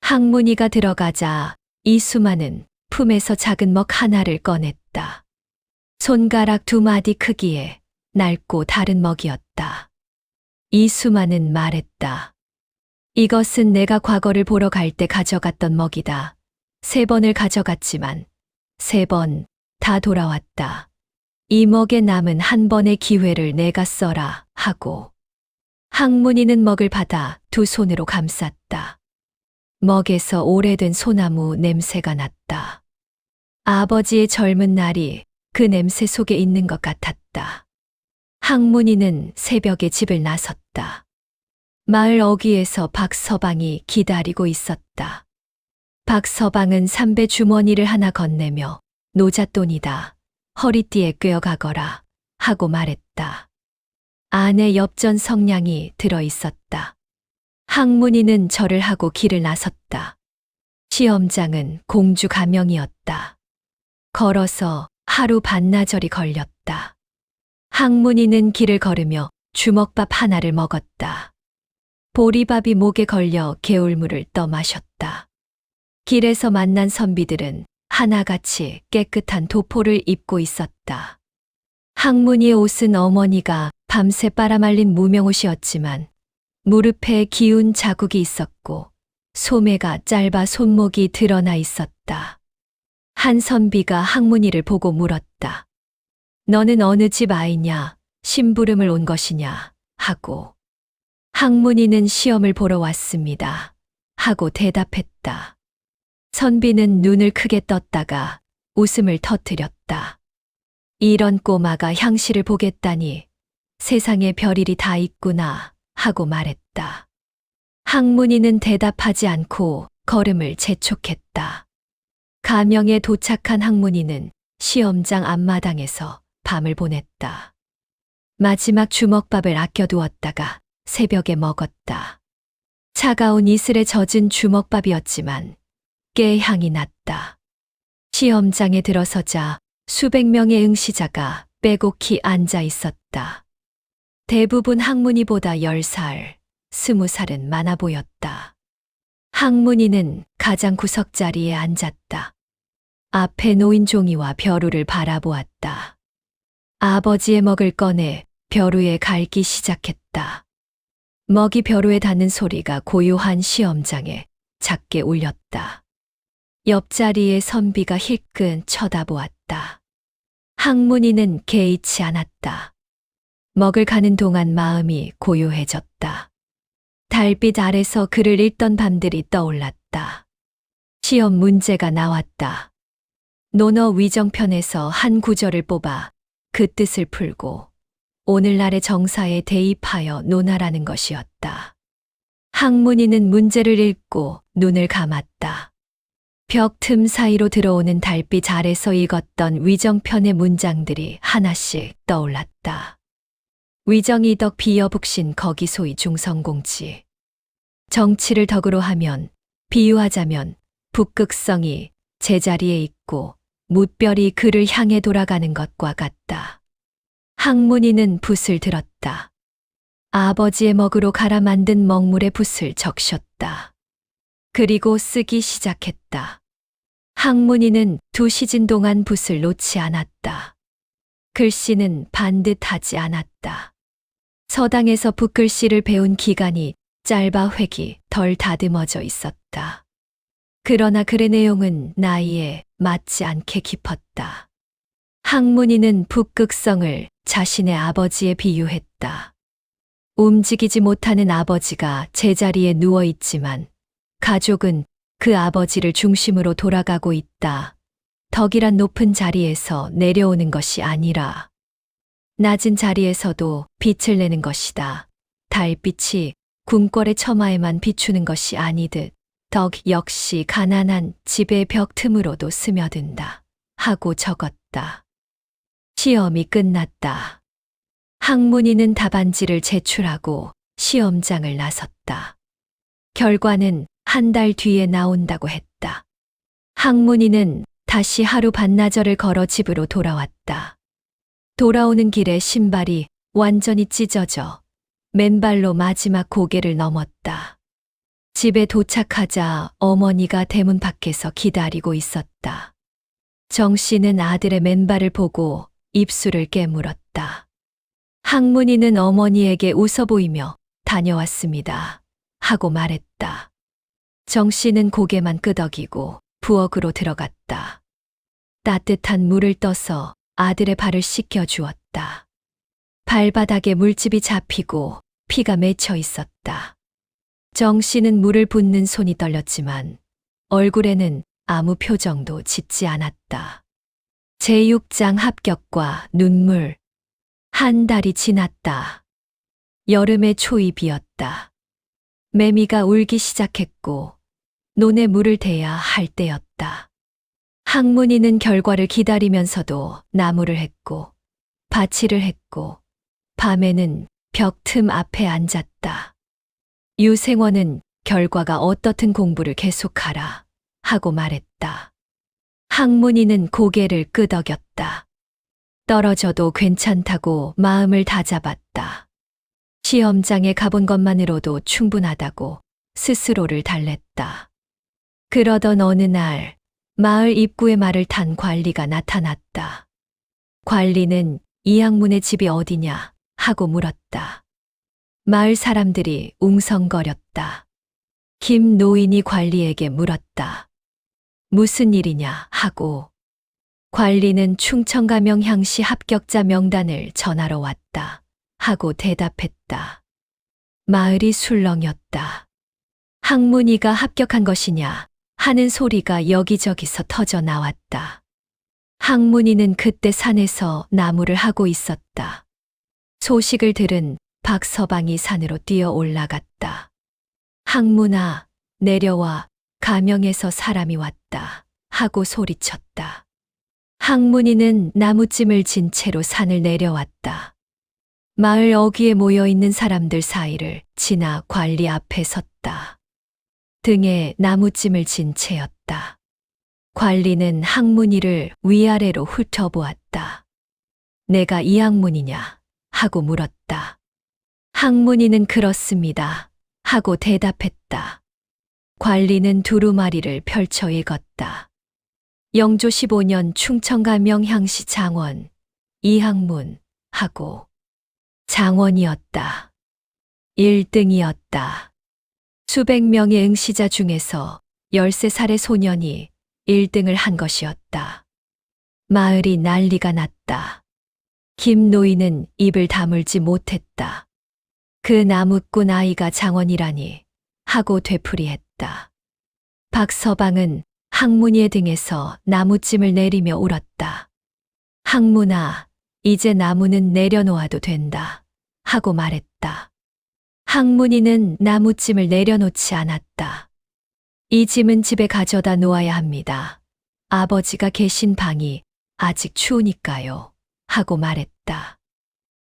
D: 항문이가 들어가자 이수만은 품에서 작은 먹 하나를 꺼냈다. 손가락 2마디 크기에 낡고 다른 먹이었다. 이수만은 말했다. 이것은 내가 과거를 보러 갈 때 가져갔던 먹이다. 3번을 가져갔지만 3번 다 돌아왔다. 이 먹에 남은 한 번의 기회를 내가 써라 하고. 항문이는 먹을 받아 2 손으로 감쌌다. 먹에서 오래된 소나무 냄새가 났다. 아버지의 젊은 날이 그 냄새 속에 있는 것 같았다. 항문이는 새벽에 집을 나섰다. 마을 어귀에서 박서방이 기다리고 있었다. 박서방은 삼배 주머니를 하나 건네며 노잣돈이다. 허리띠에 꿰어가거라 하고 말했다. 안에 엽전 성냥이 들어 있었다. 항문이는 절을 하고 길을 나섰다. 시험장은 공주 가명이었다. 걸어서 하루 반나절이 걸렸다. 항문이는 길을 걸으며 주먹밥 하나를 먹었다. 보리밥이 목에 걸려 개울물을 떠 마셨다. 길에서 만난 선비들은 하나같이 깨끗한 도포를 입고 있었다. 항문이의 옷은 어머니가 밤새 빨아말린 무명옷이었지만 무릎에 기운 자국이 있었고 소매가 짧아 손목이 드러나 있었다. 한 선비가 항문이를 보고 물었다. 너는 어느 집 아이냐? 심부름을 온 것이냐? 하고. 항문이는 시험을 보러 왔습니다. 하고 대답했다. 선비는 눈을 크게 떴다가 웃음을 터뜨렸다. 이런 꼬마가 향씨를 보겠다니 세상에 별일이 다 있구나 하고 말했다. 항문이는 대답하지 않고 걸음을 재촉했다. 가명에 도착한 항문이는 시험장 앞마당에서 밤을 보냈다. 마지막 주먹밥을 아껴두었다가 새벽에 먹었다. 차가운 이슬에 젖은 주먹밥이었지만 깨 향이 났다. 시험장에 들어서자 수백 명의 응시자가 빼곡히 앉아 있었다. 대부분 항문이보다 10살, 20살은 많아 보였다. 항문이는 가장 구석자리에 앉았다. 앞에 놓인 종이와 벼루를 바라보았다. 아버지의 먹을 꺼내 벼루에 갈기 시작했다. 먹이 벼루에 닿는 소리가 고요한 시험장에 작게 울렸다. 옆자리에 선비가 힐끔 쳐다보았다. 항문이는 개의치 않았다. 먹을 가는 동안 마음이 고요해졌다. 달빛 아래서 글을 읽던 밤들이 떠올랐다. 시험 문제가 나왔다. 논어 위정편에서 한 구절을 뽑아 그 뜻을 풀고 오늘날의 정사에 대입하여 논하라는 것이었다. 항문이는 문제를 읽고 눈을 감았다. 벽 틈 사이로 들어오는 달빛 아래서 읽었던 위정편의 문장들이 하나씩 떠올랐다. 위정이 덕 비여북신 거기소이 중성공치. 정치를 덕으로 하면, 비유하자면 북극성이 제자리에 있고 뭇별이 그를 향해 돌아가는 것과 같다. 항문이는 붓을 들었다. 아버지의 먹으로 갈아 만든 먹물에 붓을 적셨다. 그리고 쓰기 시작했다. 항문이는 2시즌 동안 붓을 놓지 않았다. 글씨는 반듯하지 않았다. 서당에서 붓글씨를 배운 기간이 짧아 획이 덜 다듬어져 있었다. 그러나 글의 내용은 나이에 맞지 않게 깊었다. 항문이는 북극성을 자신의 아버지에 비유했다. 움직이지 못하는 아버지가 제자리에 누워 있지만 가족은 그 아버지를 중심으로 돌아가고 있다. 덕이란 높은 자리에서 내려오는 것이 아니라 낮은 자리에서도 빛을 내는 것이다. 달빛이 궁궐의 처마에만 비추는 것이 아니듯 덕 역시 가난한 집의 벽 틈으로도 스며든다. 하고 적었다. 시험이 끝났다. 항문이는 답안지를 제출하고 시험장을 나섰다. 결과는 한 달 뒤에 나온다고 했다. 항문이는 다시 하루 반나절을 걸어 집으로 돌아왔다. 돌아오는 길에 신발이 완전히 찢어져 맨발로 마지막 고개를 넘었다. 집에 도착하자 어머니가 대문 밖에서 기다리고 있었다. 정 씨는 아들의 맨발을 보고 입술을 깨물었다. 항문이는 어머니에게 웃어 보이며 다녀왔습니다. 하고 말했다. 정 씨는 고개만 끄덕이고 부엌으로 들어갔다. 따뜻한 물을 떠서 아들의 발을 씻겨 주었다. 발바닥에 물집이 잡히고 피가 맺혀 있었다. 정 씨는 물을 붓는 손이 떨렸지만 얼굴에는 아무 표정도 짓지 않았다. 제6장 합격과 눈물. 한 달이 지났다. 여름의 초입이었다. 매미가 울기 시작했고 논에 물을 대야 할 때였다. 항문이는 결과를 기다리면서도 나무를 했고 밭일을 했고 밤에는 벽 틈 앞에 앉았다. 유생원은 결과가 어떻든 공부를 계속하라 하고 말했다. 항문이는 고개를 끄덕였다. 떨어져도 괜찮다고 마음을 다잡았다. 시험장에 가본 것만으로도 충분하다고 스스로를 달랬다. 그러던 어느 날 마을 입구에 말을 탄 관리가 나타났다. 관리는 이항문의 집이 어디냐 하고 물었다. 마을 사람들이 웅성거렸다. 김 노인이 관리에게 물었다. 무슨 일이냐 하고 관리는 충청가명향시 합격자 명단을 전하러 왔다 하고 대답했다. 마을이 술렁였다. 항문이가 합격한 것이냐 하는 소리가 여기저기서 터져 나왔다. 항문이는 그때 산에서 나무를 하고 있었다. 소식을 들은 박서방이 산으로 뛰어 올라갔다. 항문아, 내려와. 가명에서 사람이 왔다. 하고 소리쳤다. 항문이는 나무찜을 진 채로 산을 내려왔다. 마을 어귀에 모여 있는 사람들 사이를 지나 관리 앞에 섰다. 등에 나무찜을 진 채였다. 관리는 항문이를 위아래로 훑어보았다. 내가 이 항문이냐? 하고 물었다. 항문이는 그렇습니다. 하고 대답했다. 관리는 두루마리를 펼쳐 읽었다. 영조 15년 충청가명향시 장원, 이항문 하고 장원이었다. 1등이었다. 수백 명의 응시자 중에서 13살의 소년이 1등을 한 것이었다. 마을이 난리가 났다. 김 노인은 입을 다물지 못했다. 그 나무꾼 아이가 장원이라니 하고 되풀이했다. 박서방은 항문이의 등에서 나무찜을 내리며 울었다. 항문아, 이제 나무는 내려놓아도 된다. 하고 말했다. 항문이는 나무찜을 내려놓지 않았다. 이 짐은 집에 가져다 놓아야 합니다. 아버지가 계신 방이 아직 추우니까요. 하고 말했다.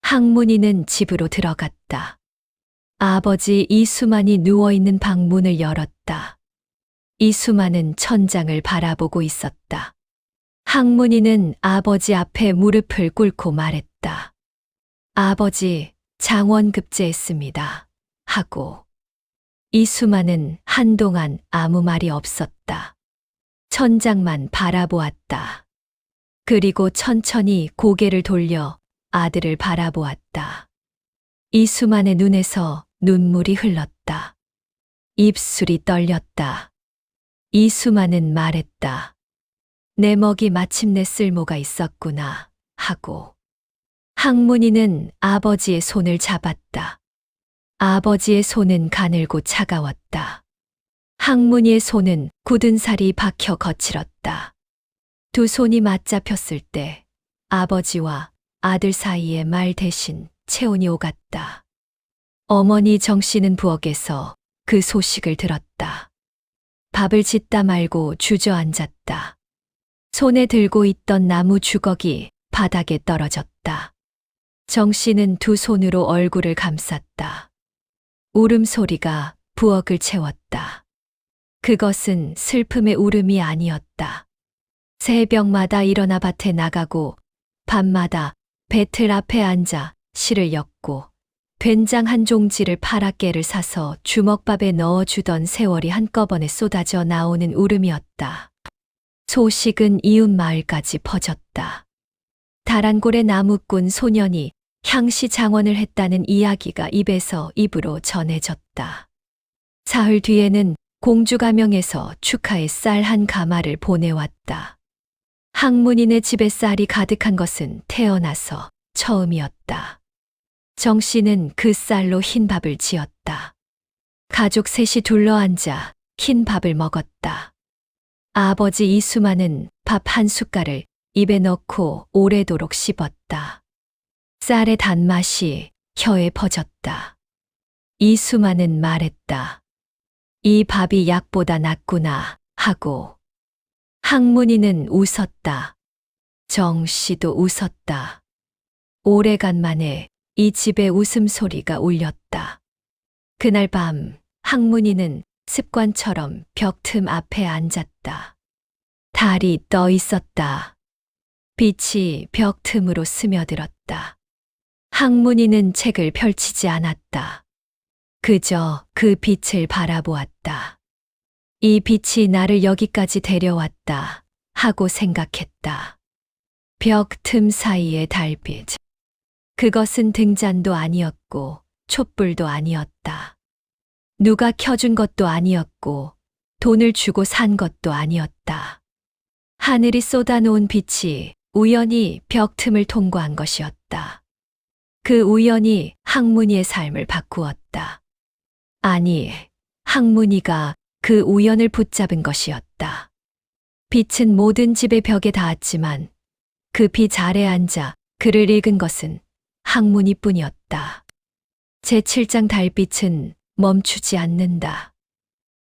D: 항문이는 집으로 들어갔다. 아버지 이수만이 누워있는 방 문을 열었다. 이수만은 천장을 바라보고 있었다. 항문이는 아버지 앞에 무릎을 꿇고 말했다. 아버지, 장원급제했습니다. 하고. 이수만은 한동안 아무 말이 없었다. 천장만 바라보았다. 그리고 천천히 고개를 돌려 아들을 바라보았다. 이수만의 눈에서 눈물이 흘렀다. 입술이 떨렸다. 이수만은 말했다. 내 먹이 마침내 쓸모가 있었구나. 하고. 항문이는 아버지의 손을 잡았다. 아버지의 손은 가늘고 차가웠다. 항문이의 손은 굳은 살이 박혀 거칠었다. 두 손이 맞잡혔을 때 아버지와 아들 사이에 말 대신 체온이 오갔다. 어머니 정씨는 부엌에서 그 소식을 들었다. 밥을 짓다 말고 주저앉았다. 손에 들고 있던 나무 주걱이 바닥에 떨어졌다. 정씨는 두 손으로 얼굴을 감쌌다. 울음소리가 부엌을 채웠다. 그것은 슬픔의 울음이 아니었다. 새벽마다 일어나 밭에 나가고 밤마다 배틀 앞에 앉아 실을 엮고 된장 한 종지를 팔아 깨를 사서 주먹밥에 넣어주던 세월이 한꺼번에 쏟아져 나오는 울음이었다. 소식은 이웃 마을까지 퍼졌다. 다란골의 나무꾼 소년이 향시 장원을 했다는 이야기가 입에서 입으로 전해졌다. 사흘 뒤에는 공주가명에서 축하의 쌀 한 가마를 보내왔다. 항문인의 집에 쌀이 가득한 것은 태어나서 처음이었다. 정씨는 그 쌀로 흰밥을 지었다. 가족 셋이 둘러앉아 흰밥을 먹었다. 아버지 이수만은 밥 한 숟갈을 입에 넣고 오래도록 씹었다. 쌀의 단맛이 혀에 퍼졌다. 이수만은 말했다. 이 밥이 약보다 낫구나 하고. 항문이는 웃었다. 정씨도 웃었다. 오래간만에 이 집의 웃음소리가 울렸다. 그날 밤 항문이는 습관처럼 벽 틈 앞에 앉았다. 달이 떠 있었다. 빛이 벽 틈으로 스며들었다. 항문이는 책을 펼치지 않았다. 그저 그 빛을 바라보았다. 이 빛이 나를 여기까지 데려왔다 하고 생각했다. 벽 틈 사이의 달빛. 그것은 등잔도 아니었고 촛불도 아니었다. 누가 켜준 것도 아니었고 돈을 주고 산 것도 아니었다. 하늘이 쏟아놓은 빛이 우연히 벽 틈을 통과한 것이었다. 그 우연이 항문이의 삶을 바꾸었다. 아니, 항문이가 그 우연을 붙잡은 것이었다. 빛은 모든 집의 벽에 닿았지만 그 빛 아래 앉아 글을 읽은 것은 항문이뿐이었다. 제7장 달빛은 멈추지 않는다.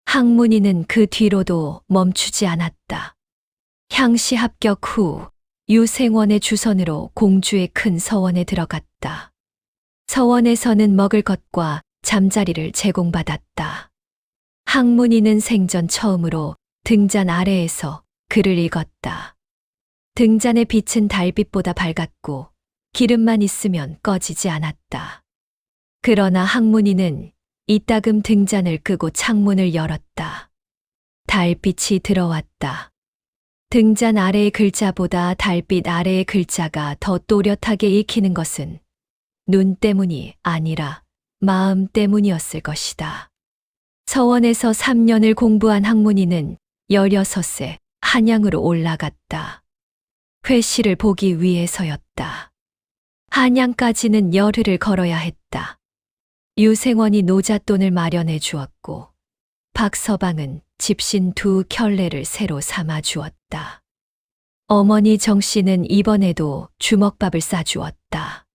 D: 항문이는 그 뒤로도 멈추지 않았다. 향시 합격 후 유생원의 주선으로 공주의 큰 서원에 들어갔다. 서원에서는 먹을 것과 잠자리를 제공받았다. 항문이는 생전 처음으로 등잔 아래에서 글을 읽었다. 등잔의 빛은 달빛보다 밝았고 기름만 있으면 꺼지지 않았다. 그러나 항문이는 이따금 등잔을 끄고 창문을 열었다. 달빛이 들어왔다. 등잔 아래의 글자보다 달빛 아래의 글자가 더 또렷하게 읽히는 것은 눈 때문이 아니라 마음 때문이었을 것이다. 서원에서 3년을 공부한 항문이는 16세 한양으로 올라갔다. 회시를 보기 위해서였다. 한양까지는 열흘을 걸어야 했다. 유생원이 노잣돈을 마련해 주었고 박서방은 집신 2켤레를 새로 삼아 주었다. 어머니 정씨는 이번에도 주먹밥을 싸주었다.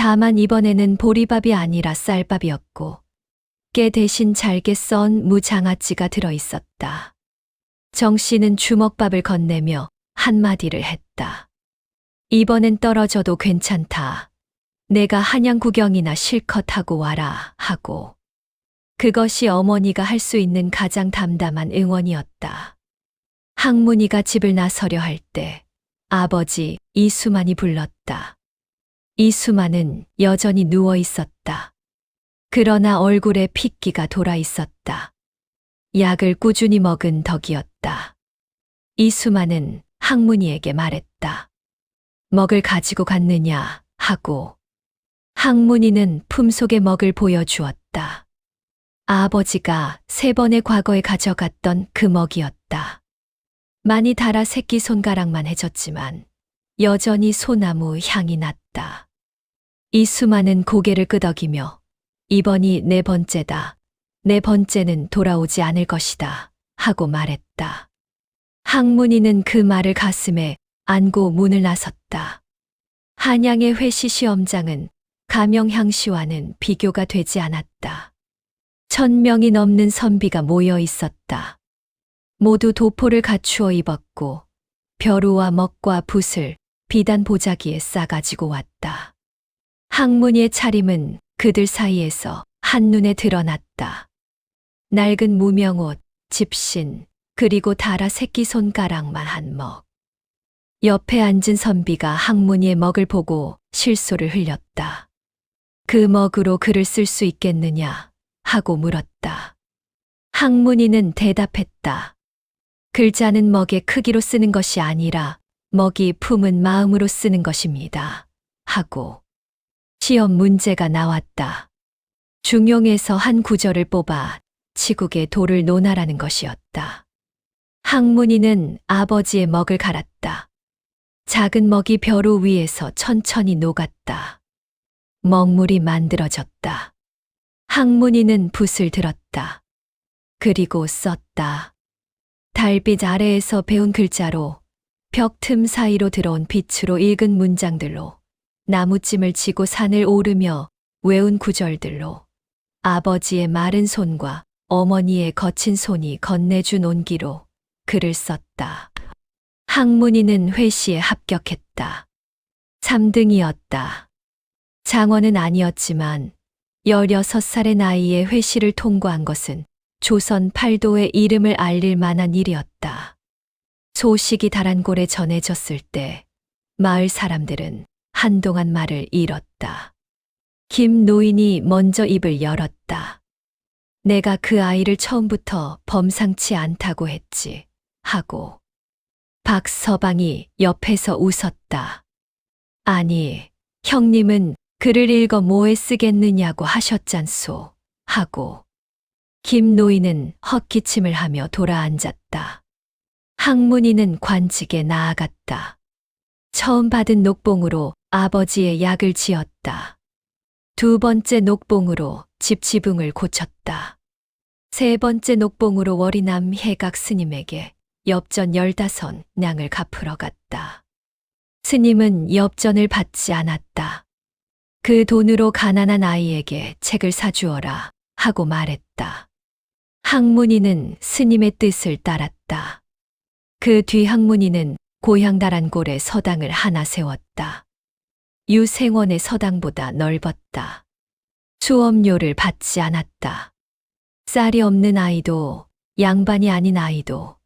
D: 다만 이번에는 보리밥이 아니라 쌀밥이었고 깨 대신 잘게 썬 무장아찌가 들어있었다. 정 씨는 주먹밥을 건네며 한마디를 했다. 이번엔 떨어져도 괜찮다. 내가 한양 구경이나 실컷 하고 와라 하고. 그것이 어머니가 할 수 있는 가장 담담한 응원이었다. 항문이가 집을 나서려 할 때 아버지 이수만이 불렀다. 이수만은 여전히 누워 있었다. 그러나 얼굴에 핏기가 돌아 있었다. 약을 꾸준히 먹은 덕이었다. 이수만은 항문이에게 말했다. 먹을 가지고 갔느냐 하고. 항문이는 품속에 먹을 보여주었다. 아버지가 3번의 과거에 가져갔던 그 먹이었다. 많이 달아 새끼손가락만 해졌지만 여전히 소나무 향이 났다. 이수만은 고개를 끄덕이며 이번이 4번째다. 4번째는 돌아오지 않을 것이다. 하고 말했다. 항문이는 그 말을 가슴에 안고 문을 나섰다. 한양의 회시 시험장은 가명향 씨와는 비교가 되지 않았다. 1000명이 넘는 선비가 모여 있었다. 모두 도포를 갖추어 입었고 벼루와 먹과 붓을 비단 보자기에 싸가지고 왔다. 항문이의 차림은 그들 사이에서 한눈에 드러났다. 낡은 무명옷, 집신, 그리고 달아 새끼손가락만 한 먹. 옆에 앉은 선비가 항문이의 먹을 보고 실소를 흘렸다. 그 먹으로 글을 쓸 수 있겠느냐 하고 물었다. 항문이는 대답했다. 글자는 먹의 크기로 쓰는 것이 아니라 먹이 품은 마음으로 쓰는 것입니다. 하고 시험 문제가 나왔다. 중용에서 한 구절을 뽑아 치국에 돌을 놓아라는 것이었다. 항문이는 아버지의 먹을 갈았다. 작은 먹이 벼루 위에서 천천히 녹았다. 먹물이 만들어졌다. 항문이는 붓을 들었다. 그리고 썼다. 달빛 아래에서 배운 글자로 벽 틈 사이로 들어온 빛으로 읽은 문장들로 나무찜을 지고 산을 오르며 외운 구절들로 아버지의 마른 손과 어머니의 거친 손이 건네준 온기로 글을 썼다. 항문이는 회시에 합격했다. 3등이었다. 장원은 아니었지만 16살의 나이에 회시를 통과한 것은 조선 팔도의 이름을 알릴 만한 일이었다. 소식이 다란골에 전해졌을 때 마을 사람들은 한동안 말을 잃었다. 김 노인이 먼저 입을 열었다. 내가 그 아이를 처음부터 범상치 않다고 했지 하고 박서방이 옆에서 웃었다. 아니, 형님은 글을 읽어 뭐에 쓰겠느냐고 하셨잖소 하고 김 노인은 헛기침을 하며 돌아앉았다. 항문이는 관직에 나아갔다. 처음 받은 녹봉으로 아버지의 약을 지었다. 2번째 녹봉으로 집 지붕을 고쳤다. 3번째 녹봉으로 월이남 해각 스님에게 엽전 15냥을 갚으러 갔다. 스님은 엽전을 받지 않았다. 그 돈으로 가난한 아이에게 책을 사주어라 하고 말했다. 항문이는 스님의 뜻을 따랐다. 그 뒤 항문이는 고향 다란골에 서당을 하나 세웠다. 유생원의 서당보다 넓었다. 수업료를 받지 않았다. 쌀이 없는 아이도 양반이 아닌 아이도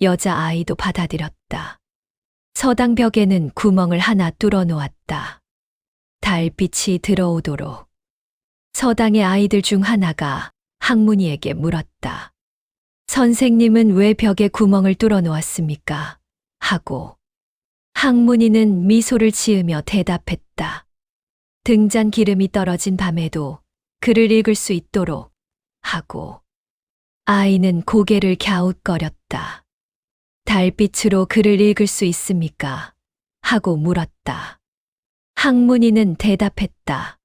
D: 여자아이도 받아들였다. 서당 벽에는 구멍을 하나 뚫어 놓았다. 달빛이 들어오도록. 서당의 아이들 중 하나가 항문이에게 물었다. 선생님은 왜 벽에 구멍을 뚫어 놓았습니까? 하고 항문이는 미소를 지으며 대답했다. 등잔 기름이 떨어진 밤에도 글을 읽을 수 있도록 하고 아이는 고개를 갸웃거렸다. 달빛으로 글을 읽을 수 있습니까? 하고 물었다. 항문이는 대답했다.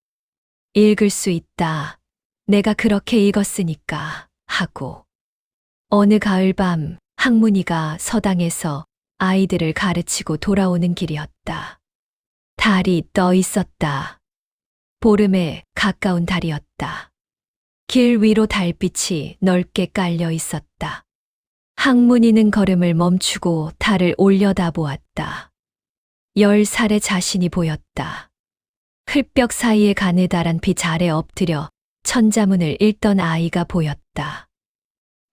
D: 읽을 수 있다. 내가 그렇게 읽었으니까 하고 어느 가을밤 항문이가 서당에서 아이들을 가르치고 돌아오는 길이었다. 달이 떠 있었다. 보름에 가까운 달이었다. 길 위로 달빛이 넓게 깔려 있었다. 항문이는 걸음을 멈추고 달을 올려다보았다. 10살의 자신이 보였다. 흙벽 사이에 가느다란 빛 아래 엎드려 천자문을 읽던 아이가 보였다.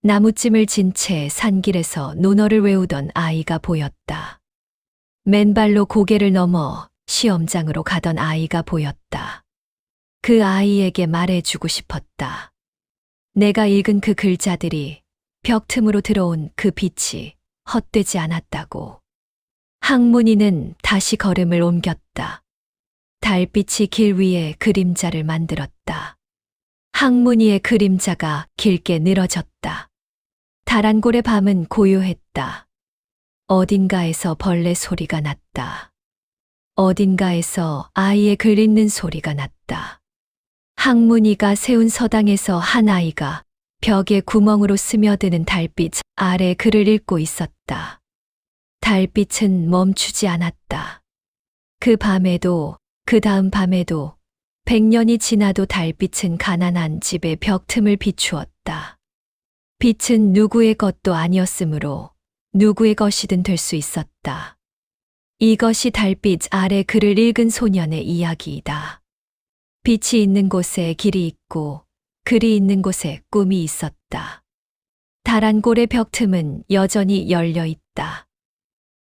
D: 나무찜을 진 채 산길에서 논어를 외우던 아이가 보였다. 맨발로 고개를 넘어 시험장으로 가던 아이가 보였다. 그 아이에게 말해주고 싶었다. 내가 읽은 그 글자들이 벽 틈으로 들어온 그 빛이 헛되지 않았다고. 항문이는 다시 걸음을 옮겼다. 달빛이 길 위에 그림자를 만들었다. 항문이의 그림자가 길게 늘어졌다. 다란골의 밤은 고요했다. 어딘가에서 벌레 소리가 났다. 어딘가에서 아이의 글 읽는 소리가 났다. 항문이가 세운 서당에서 한 아이가 벽에 구멍으로 스며드는 달빛 아래 글을 읽고 있었다. 달빛은 멈추지 않았다. 그 밤에도, 그 다음 밤에도, 100년이 지나도 달빛은 가난한 집의 벽 틈을 비추었다. 빛은 누구의 것도 아니었으므로 누구의 것이든 될 수 있었다. 이것이 달빛 아래 글을 읽은 소년의 이야기이다. 빛이 있는 곳에 길이 있고 글이 있는 곳에 꿈이 있었다. 다란골의 벽 틈은 여전히 열려 있다.